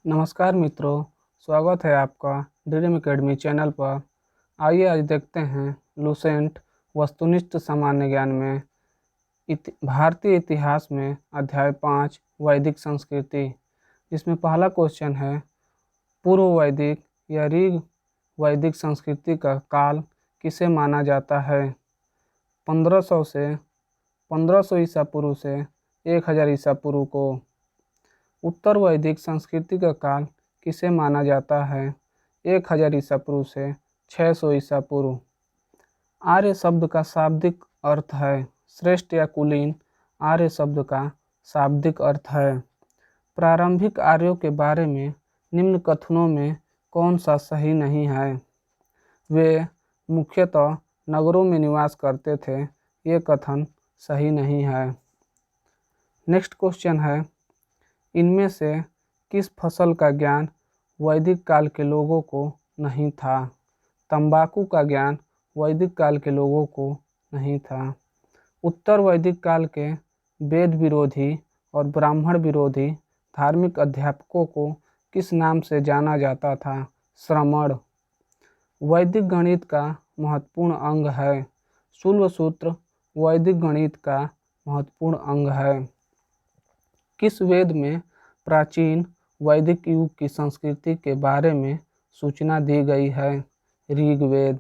नमस्कार मित्रों, स्वागत है आपका ड्रीम एकेडमी चैनल पर। आइए आज देखते हैं लुसेंट वस्तुनिष्ठ सामान्य ज्ञान में भारतीय इतिहास में अध्याय 5 वैदिक संस्कृति। इसमें पहला क्वेश्चन है, पूर्व वैदिक या ऋग वैदिक संस्कृति का काल किसे माना जाता है? 1500 से 1500 ईसा पूर्व से 1000 ईसा पूर्व को। उत्तर वैदिक संस्कृति का काल किसे माना जाता है? 1000 ईसा पूर्व से 600 ईसा पूर्व। आर्य शब्द का शाब्दिक अर्थ है श्रेष्ठ या कुलीन। आर्य शब्द का शाब्दिक अर्थ है। प्रारंभिक आर्यों के बारे में निम्न कथनों में कौन सा सही नहीं है? वे मुख्यतः नगरों में निवास करते थे। ये कथन सही नहीं है। नेक्स्ट क्वेश्चन है, इनमें से किस फसल का ज्ञान वैदिक काल के लोगों को नहीं था? तंबाकू का ज्ञान वैदिक काल के लोगों को नहीं था। उत्तर वैदिक काल के वेद विरोधी और ब्राह्मण विरोधी धार्मिक अध्यापकों को किस नाम से जाना जाता था? श्रमण। वैदिक गणित का महत्वपूर्ण अंग है। शूल्व सूत्र वैदिक गणित का महत्वपूर्ण अंग है। किस वेद में प्राचीन वैदिक युग की संस्कृति के बारे में सूचना दी गई है? ऋग्वेद।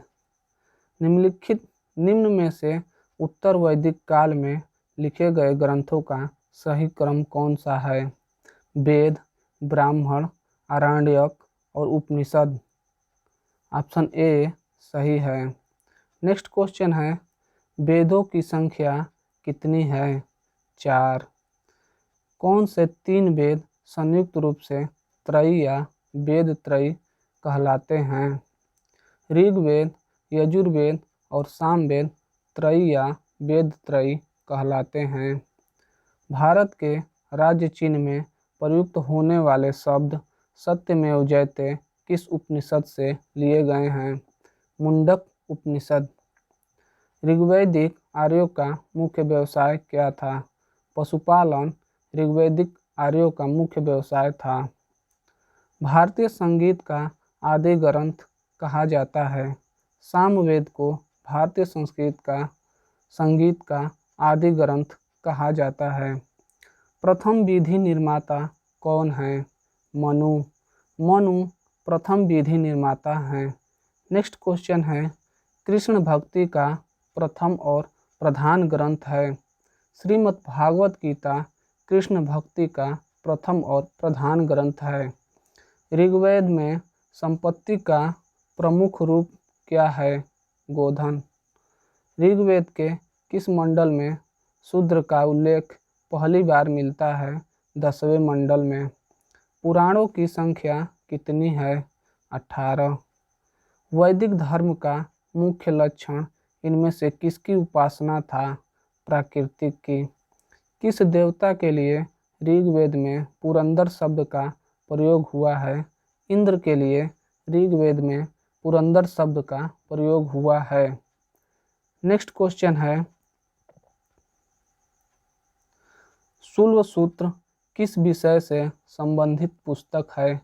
निम्न में से उत्तर वैदिक काल में लिखे गए ग्रंथों का सही क्रम कौन सा है? वेद, ब्राह्मण, आरण्यक और उपनिषद। ऑप्शन ए सही है। नेक्स्ट क्वेश्चन है, वेदों की संख्या कितनी है? 4। कौन से 3 वेद संयुक्त रूप से त्रयी या वेद त्रयी कहलाते हैं? ऋग्वेद, यजुर्वेद और सामवेद त्रयी या वेद त्रयी कहलाते हैं। भारत के राज्य चिन्ह में प्रयुक्त होने वाले शब्द सत्यमेव जयते किस उपनिषद से लिए गए हैं? मुंडक उपनिषद। ऋग्वैदिक आर्यों का मुख्य व्यवसाय क्या था? पशुपालन ऋग्वैदिक आर्यों का मुख्य व्यवसाय था। भारतीय संगीत का आदि ग्रंथ कहा जाता है। सामवेद को भारतीय संगीत का आदि ग्रंथ कहा जाता है। प्रथम विधि निर्माता कौन है? मनु। मनु प्रथम विधि निर्माता हैं। नेक्स्ट क्वेश्चन है, कृष्ण भक्ति का प्रथम और प्रधान ग्रंथ है। श्रीमद् भागवत गीता कृष्ण भक्ति का प्रथम और प्रधान ग्रंथ है। ऋग्वेद में संपत्ति का प्रमुख रूप क्या है? गोधन। ऋग्वेद के किस मंडल में शूद्र का उल्लेख पहली बार मिलता है? 10वें मंडल में। पुराणों की संख्या कितनी है? 18। वैदिक धर्म का मुख्य लक्षण इनमें से किसकी उपासना था? प्राकृतिक की। किस देवता के लिए ऋग्वेद में पुरंदर शब्द का प्रयोग हुआ है? इंद्र के लिए ऋग्वेद में पुरंदर शब्द का प्रयोग हुआ है। नेक्स्ट क्वेश्चन है, शूल्व सूत्र किस विषय से संबंधित पुस्तक है?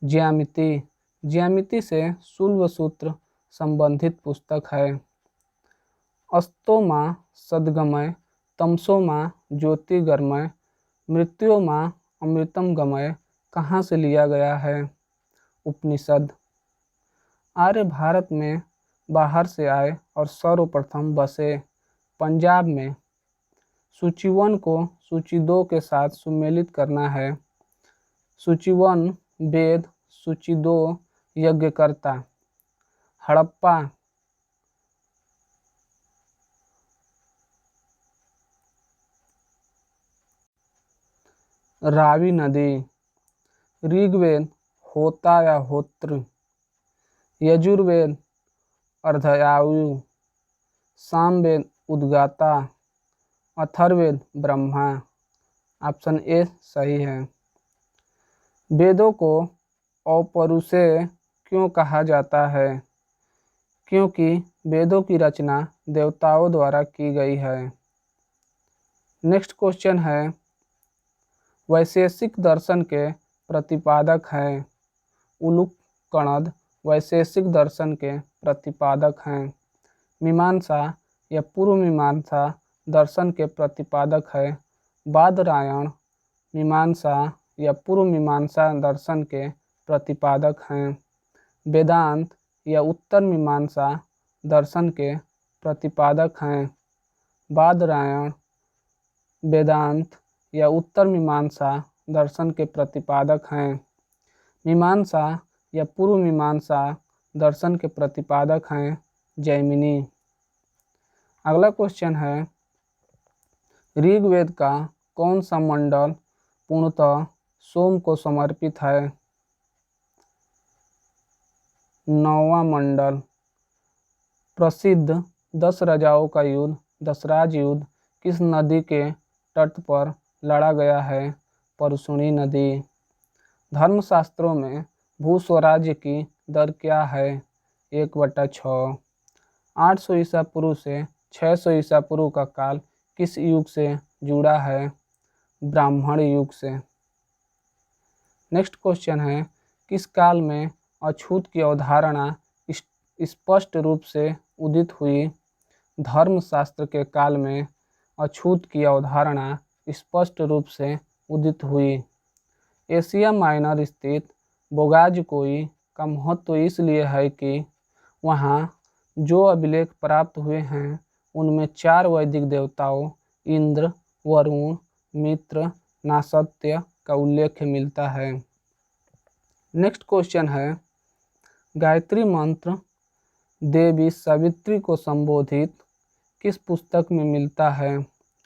ज्यामिति। ज्यामिति से शूल्व सूत्र संबंधित पुस्तक है। अस्तोमा सद्गमय, तमसोमा ज्योतिर्गमय, मृत्योमा अमृतम गमय कहाँ से लिया गया है? उपनिषद। आर्य भारत में बाहर से आए और सर्वप्रथम बसे पंजाब में। सूची 1 को सूची 2 के साथ सुमेलित करना है। सूची 1 वेद, सूची 2 यज्ञकर्ता। हड़प्पा। रावी नदी। ऋग्वेद होता या होत्र। यजुर्वेद अर्धयायु। सामवेद उद्गाता। अथर्ववेद ब्रह्मा। ऑप्शन ए सही है। वेदों को अपौरुषेय क्यों कहा जाता है? क्योंकि वेदों की रचना देवताओं द्वारा की गई है। नेक्स्ट क्वेश्चन है, वैशेषिक दर्शन के प्रतिपादक हैं। उलूकनद वैशेषिक दर्शन के प्रतिपादक हैं। मीमांसा या पूर्व मीमांसा दर्शन के प्रतिपादक है। बादरायण मीमांसा या पूर्व मीमांसा दर्शन के प्रतिपादक हैं। वेदांत या उत्तर मीमांसा दर्शन के प्रतिपादक हैं। बादरायण वेदांत या उत्तर मीमांसा दर्शन के प्रतिपादक हैं। मीमांसा या पूर्व मीमांसा दर्शन के प्रतिपादक हैं जैमिनी। अगला क्वेश्चन है, ऋग्वेद का कौन सा मंडल पूर्णतः सोम को समर्पित है? 9वां मंडल। प्रसिद्ध 10 राजाओं का युद्ध दशराज युद्ध किस नदी के तट पर लड़ा गया है? परशुनी नदी। धर्मशास्त्रों में भूस्वराज्य की दर क्या है? 1/6। 800 ईसा पूर्व से 600 ईसा पूर्व का काल किस युग से जुड़ा है? ब्राह्मण युग से। नेक्स्ट क्वेश्चन है, किस काल में अछूत की अवधारणा स्पष्ट रूप से उदित हुई? धर्मशास्त्र के काल में अछूत की अवधारणा स्पष्ट रूप से उदित हुई। एशिया माइनर स्थित बोगाजकोई का महत्व इसलिए है कि वहाँ जो अभिलेख प्राप्त हुए हैं उनमें 4 वैदिक देवताओं इंद्र, वरुण, मित्र, नासत्य का उल्लेख मिलता है। नेक्स्ट क्वेश्चन है, गायत्री मंत्र देवी सावित्री को संबोधित किस पुस्तक में मिलता है?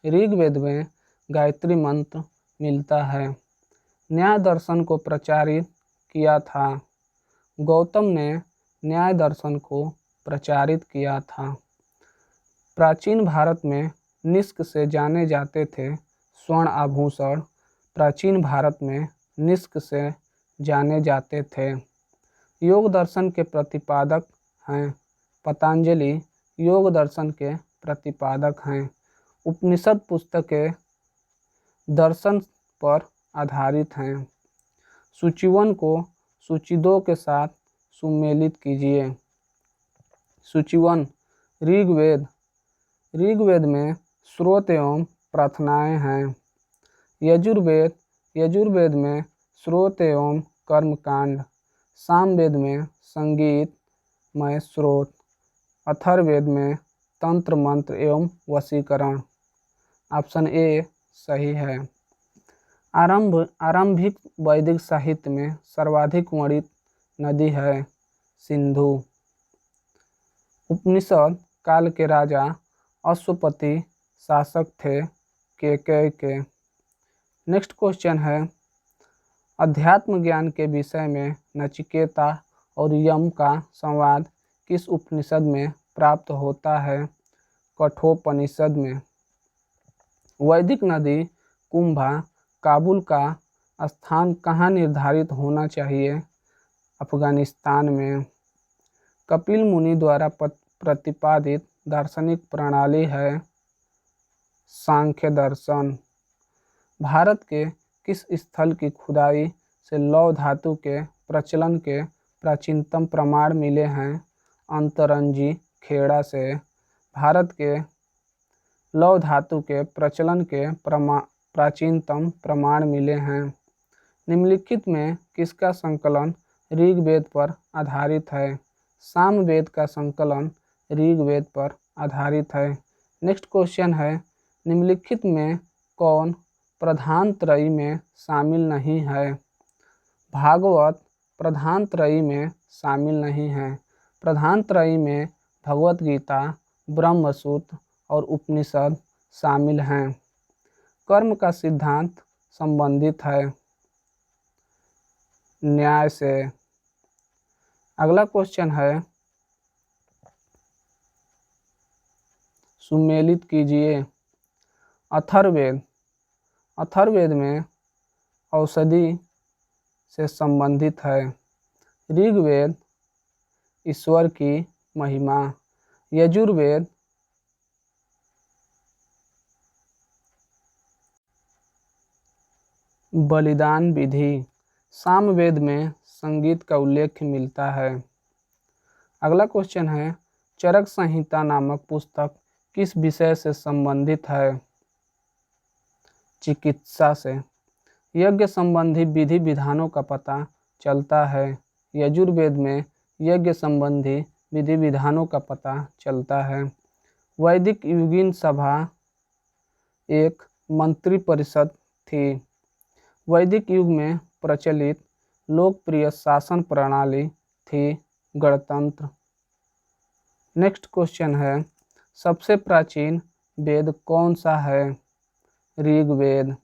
ऋग्वेद में गायत्री मंत्र मिलता है। न्याय दर्शन को प्रचारित किया था। गौतम ने न्याय दर्शन को प्रचारित किया था। प्राचीन भारत में निष्क से जाने जाते थे स्वर्ण आभूषण प्राचीन भारत में निष्क से जाने जाते थे। योग दर्शन के प्रतिपादक हैं। पतंजलि योग दर्शन के प्रतिपादक हैं। उपनिषद पुस्तकें दर्शन पर आधारित हैं। सूची 1 को सूची 2 के साथ सुमेलित कीजिए। सूची 1 ऋग्वेद। ऋग्वेद में स्रोत एवं प्रार्थनाएं हैं। यजुर्वेद। यजुर्वेद में स्रोत एवं कर्मकांड। सामवेद में संगीतमय स्रोत। अथर्ववेद में तंत्र मंत्र एवं वशीकरण। ऑप्शन ए सही है। आरंभिक वैदिक साहित्य में सर्वाधिक वर्णित नदी है सिंधु। उपनिषद काल के राजा अश्वपति शासक थे केकय के। नेक्स्ट क्वेश्चन है, अध्यात्म ज्ञान के विषय में नचिकेता और यम का संवाद किस उपनिषद में प्राप्त होता है? कठोपनिषद में। वैदिक नदी कुंभा काबुल का स्थान कहाँ निर्धारित होना चाहिए? अफगानिस्तान में। कपिल मुनि द्वारा प्रतिपादित दार्शनिक प्रणाली है सांख्य दर्शन। भारत के किस स्थल की खुदाई से लौह धातु के प्रचलन के प्राचीनतम प्रमाण मिले हैं? अंतरंजी खेड़ा से। भारत के लौह धातु के प्रचलन के प्राचीनतम प्रमाण मिले हैं। निम्नलिखित में किसका संकलन ऋग्वेद पर आधारित है? सामवेद का संकलन ऋग्वेद पर आधारित है। नेक्स्ट क्वेश्चन है, निम्नलिखित में कौन प्रधान त्रयी में शामिल नहीं है? भागवत प्रधान त्रयी में शामिल नहीं है। प्रधान त्रयी में भगवत गीता, ब्रह्मसूत्र और उपनिषद शामिल हैं। कर्म का सिद्धांत संबंधित है न्याय से। अगला क्वेश्चन है, सुमेलित कीजिए। अथर्ववेद। अथर्ववेद में औषधि से संबंधित है। ऋग्वेद ईश्वर की महिमा। यजुर्वेद बलिदान विधि। सामवेद में संगीत का उल्लेख मिलता है। अगला क्वेश्चन है, चरक संहिता नामक पुस्तक किस विषय से संबंधित है? चिकित्सा से। यज्ञ संबंधी विधि विधानों का पता चलता है। यजुर्वेद में यज्ञ संबंधी विधि विधानों का पता चलता है। वैदिक युगीन सभा एक मंत्री परिषद थी। वैदिक युग में प्रचलित लोकप्रिय शासन प्रणाली थी गणतंत्र। नेक्स्ट क्वेश्चन है, सबसे प्राचीन वेद कौन सा है? ऋग्वेद।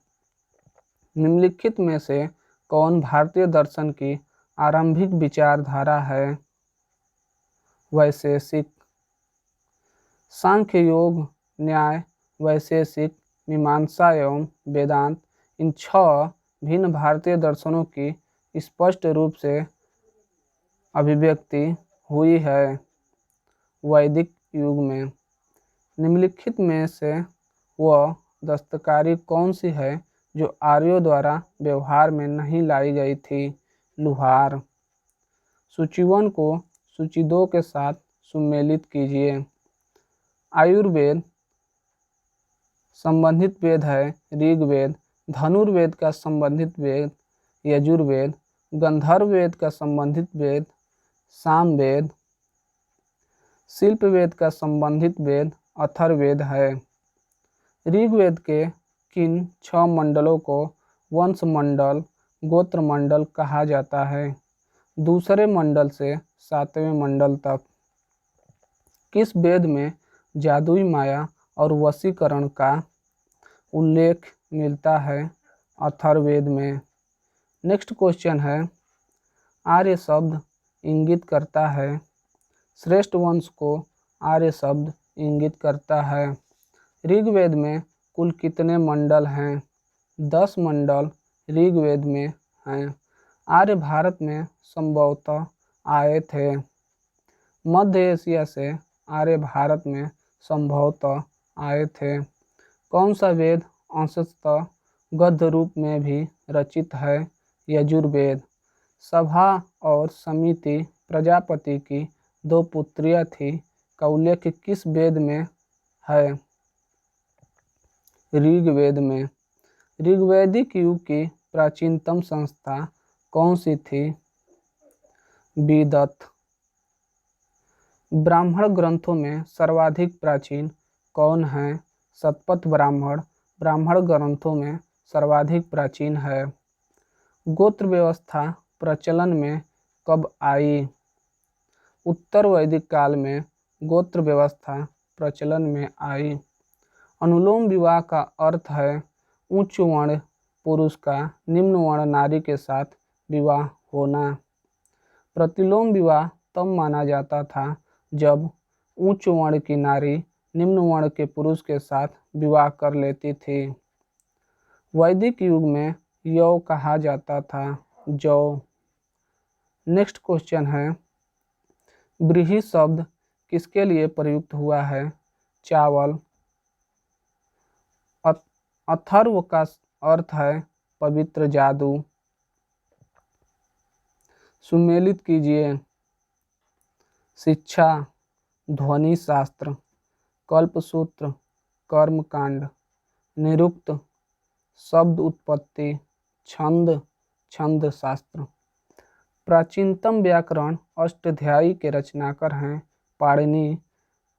निम्नलिखित में से कौन भारतीय दर्शन की आरंभिक विचारधारा है? वैशेषिक। सांख्य, योग, न्याय, वैशेषिक, मीमांसा एवं वेदांत, इन 6 भिन्न भारतीय दर्शनों की स्पष्ट रूप से अभिव्यक्ति हुई है वैदिक युग में। निम्नलिखित में से वह दस्तकारी कौन सी है जो आर्यों द्वारा व्यवहार में नहीं लाई गई थी? लुहार। सूची 1 को सूची 2 के साथ सुमेलित कीजिए। आयुर्वेद संबंधित वेद है ऋग्वेद। धनुर्वेद का संबंधित वेद यजुर्वेद। गंधर्व वेद का संबंधित वेद सामवेद। शिल्प वेद का संबंधित वेद अथर्ववेद है। ऋग्वेद के किन 6 मंडलों को वंश मंडल, गोत्र मंडल कहा जाता है? दूसरे मंडल से 7वें मंडल तक। किस वेद में जादुई माया और वशीकरण का उल्लेख मिलता है? अथर्ववेद में। नेक्स्ट क्वेश्चन है, आर्य शब्द इंगित करता है। श्रेष्ठ वंश को आर्य शब्द इंगित करता है। ऋग्वेद में कुल कितने मंडल हैं? 10 मंडल ऋग्वेद में हैं। आर्य भारत में संभवतः आए थे। मध्य एशिया से आर्य भारत में संभवतः आए थे। कौन सा वेद अंशतः गद्य रूप में भी रचित है? यजुर्वेद। सभा और समिति प्रजापति की 2 पुत्रियां थी का उल्लेख किस वेद में है? ऋग्वेद में। ऋग्वैदिक युग की प्राचीनतम संस्था कौन सी थी? विदत। ब्राह्मण ग्रंथों में सर्वाधिक प्राचीन कौन है? शतपथ ब्राह्मण ब्राह्मण ग्रंथों में सर्वाधिक प्राचीन है। गोत्र व्यवस्था प्रचलन में कब आई? उत्तर वैदिक काल में गोत्र व्यवस्था प्रचलन में आई। अनुलोम विवाह का अर्थ है उच्च वर्ण पुरुष का निम्न वर्ण नारी के साथ विवाह होना। प्रतिलोम विवाह तब माना जाता था जब उच्च वर्ण की नारी निम्न वर्ण के पुरुष के साथ विवाह कर लेती थी। वैदिक युग में यौ कहा जाता था जौ। नेक्स्ट क्वेश्चन है, व्रीहि शब्द किसके लिए प्रयुक्त हुआ है? चावल। अथर्व का अर्थ है पवित्र जादू। सुमेलित कीजिए। शिक्षा, ध्वनि शास्त्र, कल्पसूत्र, कर्मकांड, निरुक्त, शब्द उत्पत्ति, छंद, छंद शास्त्र। प्राचीनतम व्याकरण अष्टाध्यायी के रचनाकार हैं पाणिनि।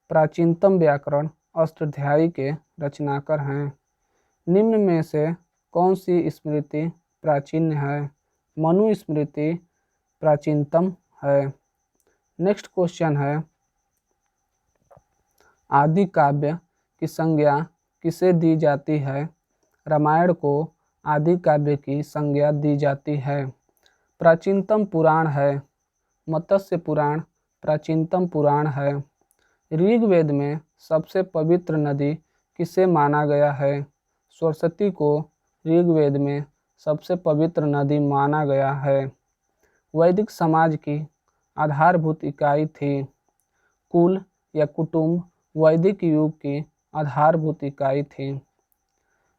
प्राचीनतम व्याकरण अष्टाध्यायी के रचनाकार हैं। निम्न में से कौन सी स्मृति प्राचीन है? मनुस्मृति प्राचीनतम है। नेक्स्ट क्वेश्चन है, आदि काव्य की संज्ञा किसे दी जाती है? रामायण को आदि काव्य की संज्ञा दी जाती है। प्राचीनतम पुराण है। मत्स्य पुराण प्राचीनतम पुराण है। ऋग्वेद में सबसे पवित्र नदी किसे माना गया है? सरस्वती को ऋग्वेद में सबसे पवित्र नदी माना गया है। वैदिक समाज की आधारभूत इकाई थी। कुल या कुटुंब वैदिक युग की आधारभूत इकाई थी।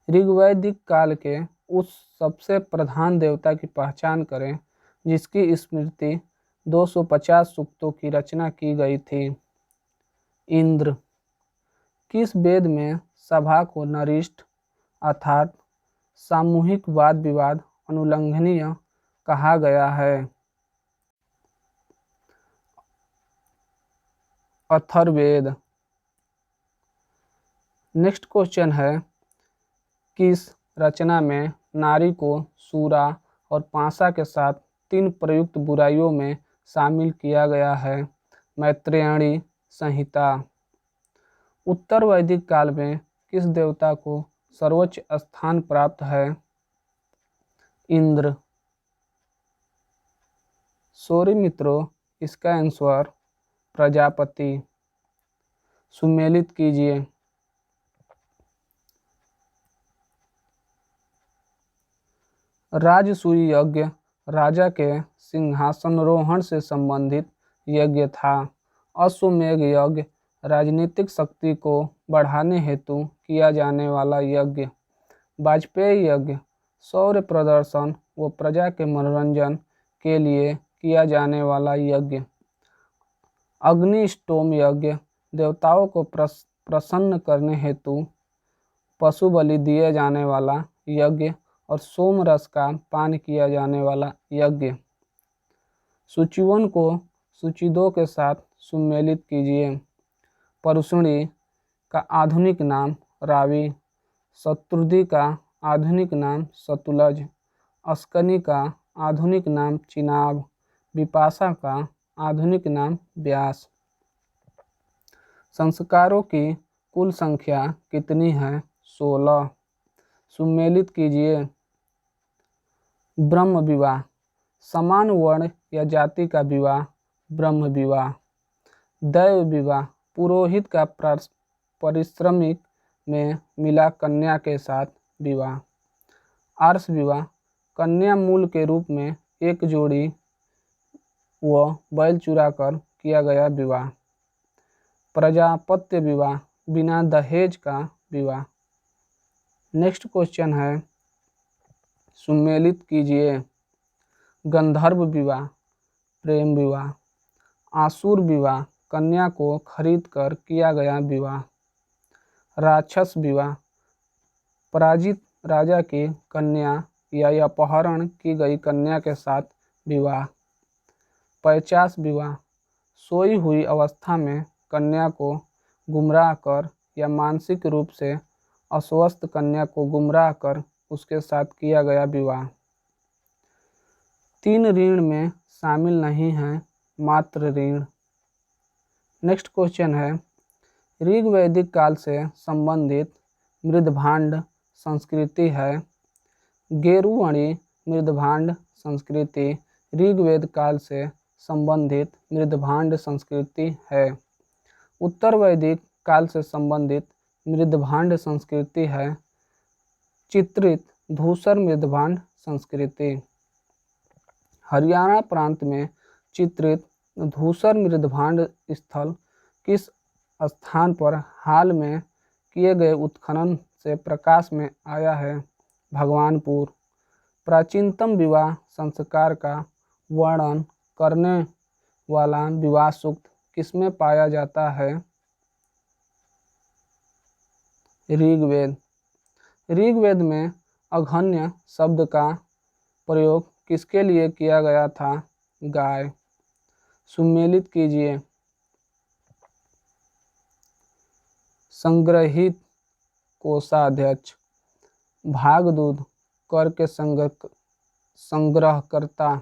ऋग्वैदिक काल के उस सबसे प्रधान देवता की पहचान करें जिसकी स्मृति 250 सूक्तों की रचना की गई थी। इंद्र। किस वेद में सभा को नरिष्ठ अर्थात सामूहिक वाद विवाद अनुल्लंघनीय कहा गया है? अथर्ववेद। नेक्स्ट क्वेश्चन है, किस रचना में नारी को सूरा और पाशा के साथ 3 प्रयुक्त बुराइयों में शामिल किया गया है? मैत्रेयणी संहिता। उत्तर वैदिक काल में किस देवता को सर्वोच्च स्थान प्राप्त है? इंद्र। सॉरी मित्रों, इसका आंसर प्रजापति। सुमेलित कीजिए। राजसूय यज्ञ राजा के सिंहासनरोहण से संबंधित यज्ञ था। अश्वमेध यज्ञ राजनीतिक शक्ति को बढ़ाने हेतु किया जाने वाला यज्ञ। वाजपेयी यज्ञ शौर्य प्रदर्शन व प्रजा के मनोरंजन के लिए किया जाने वाला यज्ञ। अग्निष्टोम यज्ञ देवताओं को प्रसन्न करने हेतु पशु बलि दिए जाने वाला यज्ञ और सोम रस का पान किया जाने वाला यज्ञ। सूची 1 को सूची 2 के साथ सुमेलित कीजिए। परुष्णी का आधुनिक नाम रावी, शत्रुधि का आधुनिक नाम सतुलज, अस्कनी का आधुनिक नाम चिनाब, विपाशा का आधुनिक नाम व्यास। संस्कारों की कुल संख्या कितनी है? 16। सुमेलित कीजिए। ब्रह्म विवाह समान वर्ण या जाति का विवाह ब्रह्म विवाह। दैव विवाह पुरोहित का पारिश्रमिक में मिला कन्या के साथ विवाह। आर्ष विवाह कन्या मूल के रूप में एक जोड़ी व बैल चुराकर किया गया विवाह। प्रजापत्य विवाह बिना दहेज का विवाह। नेक्स्ट क्वेश्चन है, सुमेलित कीजिए। गंधर्व विवाह प्रेम विवाह। आसुर विवाह कन्या को खरीद कर किया गया विवाह। राक्षस विवाह पराजित राजा की कन्या या अपहरण की गई कन्या के साथ विवाह। पैचास विवाह सोई हुई अवस्था में कन्या को गुमराह कर या मानसिक रूप से अस्वस्थ कन्या को गुमराह कर उसके साथ किया गया विवाह। 3 ऋण में शामिल नहीं है मात्र ऋण। नेक्स्ट क्वेश्चन है, ऋग वैदिक काल से संबंधित मृदभांड संस्कृति है। गेरुवणी मृदभांड संस्कृति ऋग्वेद काल से संबंधित मृदभांड संस्कृति है। उत्तर वैदिक काल से संबंधित मृदभांड संस्कृति है चित्रित धूसर मृदभांड संस्कृति। हरियाणा प्रांत में चित्रित धूसर मृदभांड स्थल किस स्थान पर हाल में किए गए उत्खनन से प्रकाश में आया है? भगवानपुर। प्राचीनतम विवाह संस्कार का वर्णन करने वाला विवाह सूक्त किसमें पाया जाता है? ऋग्वेद। ऋग्वेद में अघन्य शब्द का प्रयोग किसके लिए किया गया था? गाय। सुमेलित कीजिए। संग्रहित कोषाध्यक्ष भागदूत कर के संग्रहकर्ता।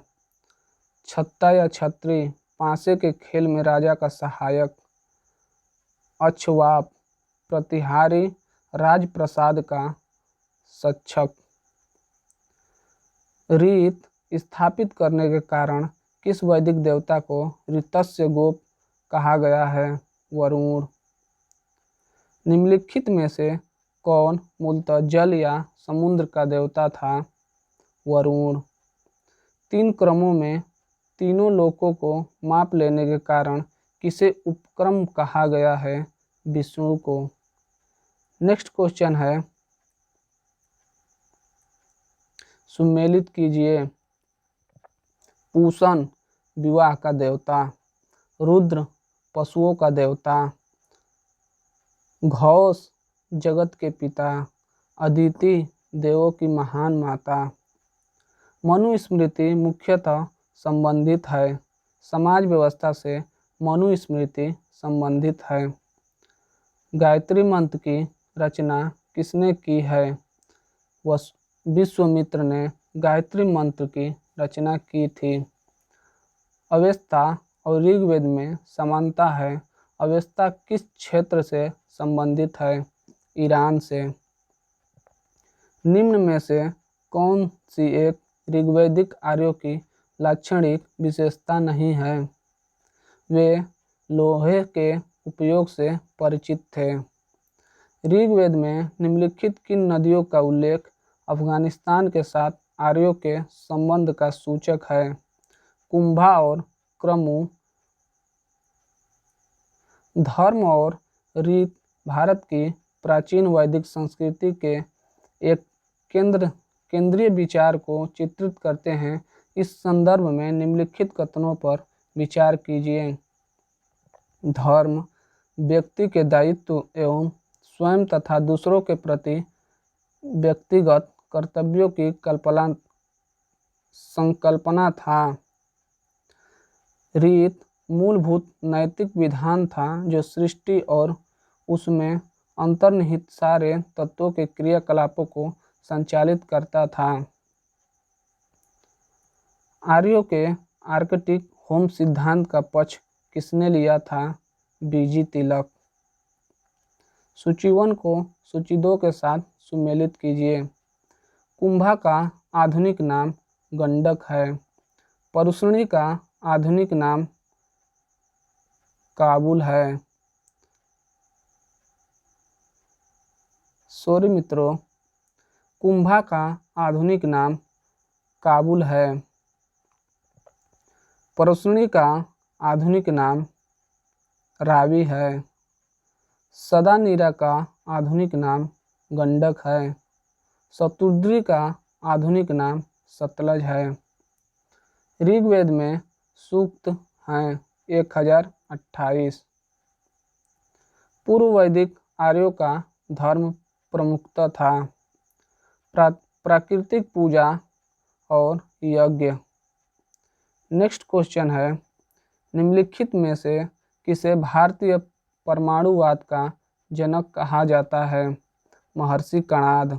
छत्ता या छत्री पासे के खेल में राजा का सहायक। अक्षवाप प्रतिहारी राजप्रसाद का सक्षक। रीत स्थापित करने के कारण किस वैदिक देवता को ऋतस्य गोप कहा गया है? वरुण। निम्नलिखित में से कौन मूलतः जल या समुद्र का देवता था? वरुण। 3 क्रमों में तीनों लोकों को माप लेने के कारण किसे उपक्रम कहा गया है? विष्णु को। नेक्स्ट क्वेश्चन है, सुमेलित कीजिए। पूषण विवाह का देवता, रुद्र पशुओं का देवता, घोष जगत के पिता, अदिति देवों की महान माता। मनुस्मृति मुख्यतः संबंधित है, समाज व्यवस्था से मनुस्मृति संबंधित है। गायत्री मंत्र की रचना किसने की है? विश्वामित्र ने गायत्री मंत्र की रचना की थी। अवेस्ता और ऋग्वेद में समानता है। अवेस्ता किस क्षेत्र से संबंधित है? ईरान से। निम्न में से कौन सी एक ऋग्वैदिक आर्यों की लाक्षणिक विशेषता नहीं है? वे लोहे के उपयोग से परिचित थे। ऋग्वेद में निम्नलिखित किन नदियों का उल्लेख अफगानिस्तान के साथ आर्यों के संबंध का सूचक है? कुंभा और क्रमु। धर्म और रीत भारत की प्राचीन वैदिक संस्कृति के एक केंद्रीय विचार को चित्रित करते हैं। इस संदर्भ में निम्नलिखित कथनों पर विचार कीजिए। धर्म व्यक्ति के दायित्व एवं स्वयं तथा दूसरों के प्रति व्यक्तिगत कर्तव्यों की संकल्पना था। रीत मूलभूत नैतिक विधान था जो सृष्टि और उसमें अंतर्निहित सारे तत्वों के क्रियाकलापों को संचालित करता था। आर्यों के आर्कटिक होम सिद्धांत का पक्ष किसने लिया था? बीजी तिलक। सूची 1 को सूची 2 के साथ सुमेलित कीजिए। कुंभा का आधुनिक नाम गंडक है। परुष्णी का आधुनिक नाम काबुल है। सॉरी मित्रों, कुंभा का आधुनिक नाम काबुल है। परुष्णी का आधुनिक नाम रावी है। सदानीरा का आधुनिक नाम गंडक है। शतुद्री का आधुनिक नाम सतलज है। ऋग्वेद में सूक्त हैं 1028। पूर्व वैदिक आर्यों का धर्म प्रमुखता था प्राकृतिक पूजा और यज्ञ। नेक्स्ट क्वेश्चन है, निम्नलिखित में से किसे भारतीय परमाणुवाद का जनक कहा जाता है? महर्षि कणाद।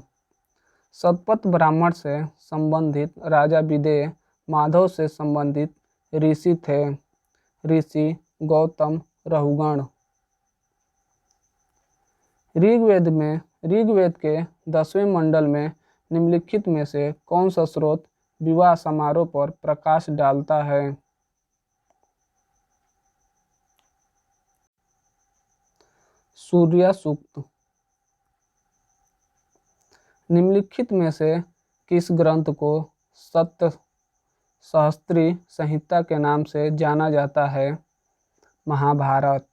शतपथ ब्राह्मण से संबंधित राजा विदेह माधव से संबंधित ऋषि थे। ऋषि गौतम रहुगण। ऋग्वेद के 10वें मंडल में निम्नलिखित में से कौन सा स्रोत विवाह समारोह पर प्रकाश डालता है? सूर्य सूक्त। निम्नलिखित में से किस ग्रंथ को सप्त सहस्त्री संहिता के नाम से जाना जाता है? महाभारत।